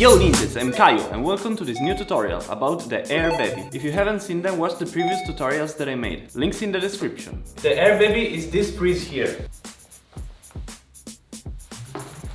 Yo ninjas, I'm Kaio and welcome to this new tutorial about the Airbaby. If you haven't seen them, watch the previous tutorials that I made. Links in the description. The Airbaby is this freeze here.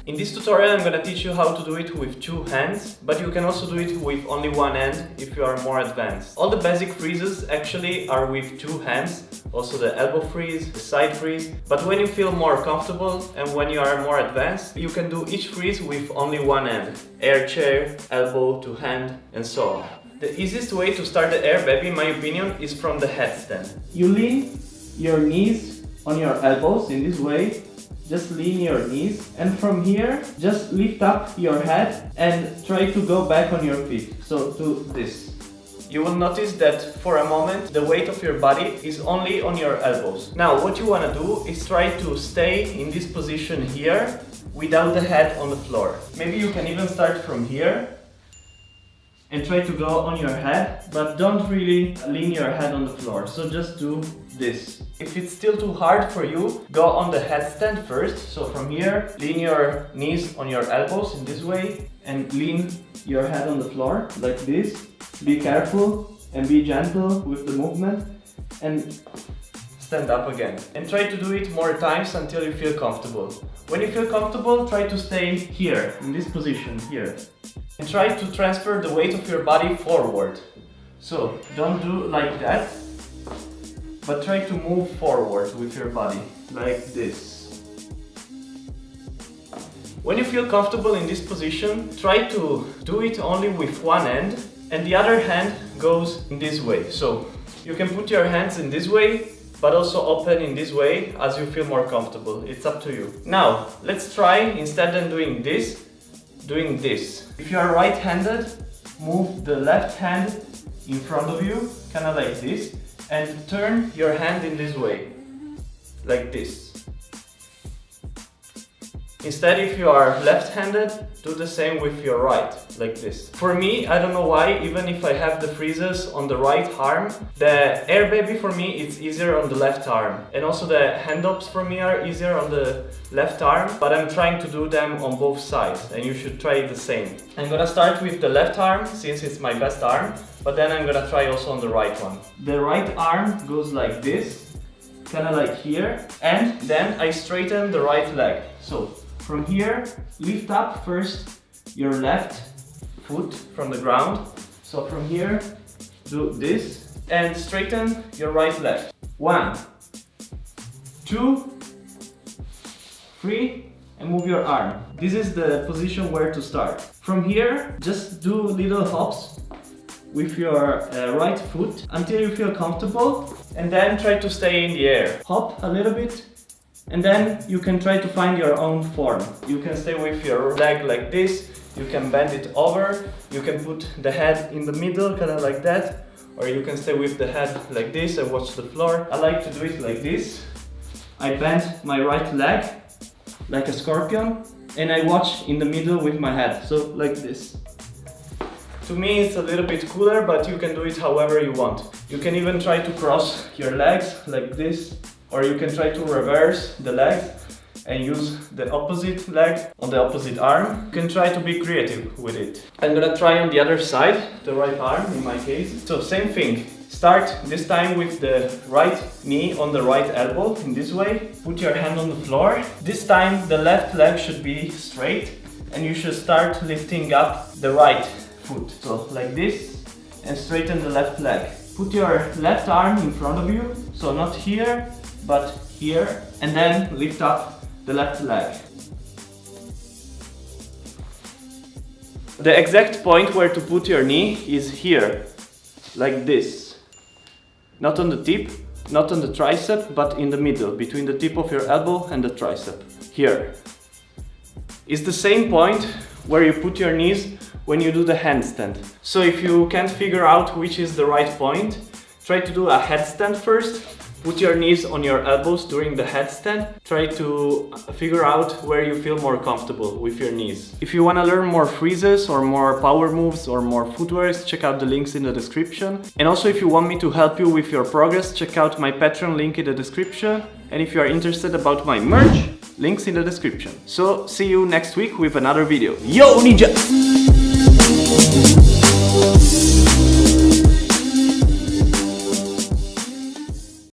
In this tutorial I'm gonna teach you how to do it with two hands, but you can also do it with only one hand if you are more advanced. All the basic freezes actually are with two hands, also the elbow freeze, the side freeze, but when you feel more comfortable and when you are more advanced, you can do each freeze with only one hand. Air chair, elbow to hand, and so on. The easiest way to start the Airbaby, in my opinion, is from the headstand. You lean your knees on your elbows in this way. Just lean your knees, and from here just lift up your head and try to go back on your feet. So do this. You will notice that for a moment the weight of your body is only on your elbows. Now what you want to do is try to stay in this position here without the head on the floor. Maybe you can even start from here and try to go on your head, but don't really lean your head on the floor. So just do this. If it's still too hard for you, go on the headstand first. So from here, lean your knees on your elbows in this way and lean your head on the floor like this. Be careful and be gentle with the movement and stand up again. And try to do it more times until you feel comfortable. When you feel comfortable, try to stay here, in this position here. And try to transfer the weight of your body forward. So don't do like that, but try to move forward with your body, like this. When you feel comfortable in this position, try to do it only with one hand, and the other hand goes in this way. So you can put your hands in this way, but also open in this way as you feel more comfortable. It's up to you. Now, let's try, instead of doing this, doing this. If you are right-handed, move the left hand in front of you, kind of like this, and turn your hand in this way, like this. Instead, if you are left-handed, do the same with your right, like this. For me, I don't know why, even if I have the freezes on the right arm, the Airbaby for me it's easier on the left arm. And also the hand-ups for me are easier on the left arm, but I'm trying to do them on both sides, and you should try the same. I'm gonna start with the left arm, since it's my best arm, but then I'm gonna try also on the right one. The right arm goes like this, kinda like here, and then I straighten the right leg. So from here, lift up first your left foot from the ground. So from here, do this and straighten your right leg. 1, 2, 3, and move your arm. This is the position where to start. From here, just do little hops with your right foot until you feel comfortable, and then try to stay in the air. Hop a little bit, and then you can try to find your own form. You can stay with your leg like this, you can bend it over, you can put the head in the middle, kind of like that, or you can stay with the head like this and watch the floor. I like to do it like this. I bend my right leg like a scorpion, and I watch in the middle with my head, so like this. To me it's a little bit cooler, but you can do it however you want. You can even try to cross your legs like this, or you can try to reverse the legs and use the opposite leg on the opposite arm. You can try to be creative with it. I'm gonna try on the other side, the right arm in my case. So same thing. Start this time with the right knee on the right elbow in this way. Put your hand on the floor. This time the left leg should be straight and you should start lifting up the right foot. So like this, and straighten the left leg. Put your left arm in front of you, so not here, but here, and then lift up the left leg. The exact point where to put your knee is here, like this. Not on the tip, not on the tricep, but in the middle, between the tip of your elbow and the tricep. Here. It's the same point where you put your knees when you do the handstand. So if you can't figure out which is the right point, try to do a headstand first. Put your knees on your elbows during the headstand. Try to figure out where you feel more comfortable with your knees. If you want to learn more freezes or more power moves or more footwears, check out the links in the description. And also if you want me to help you with your progress, check out my Patreon link in the description. And if you are interested about my merch, links in the description. So see you next week with another video. Yo ninjas!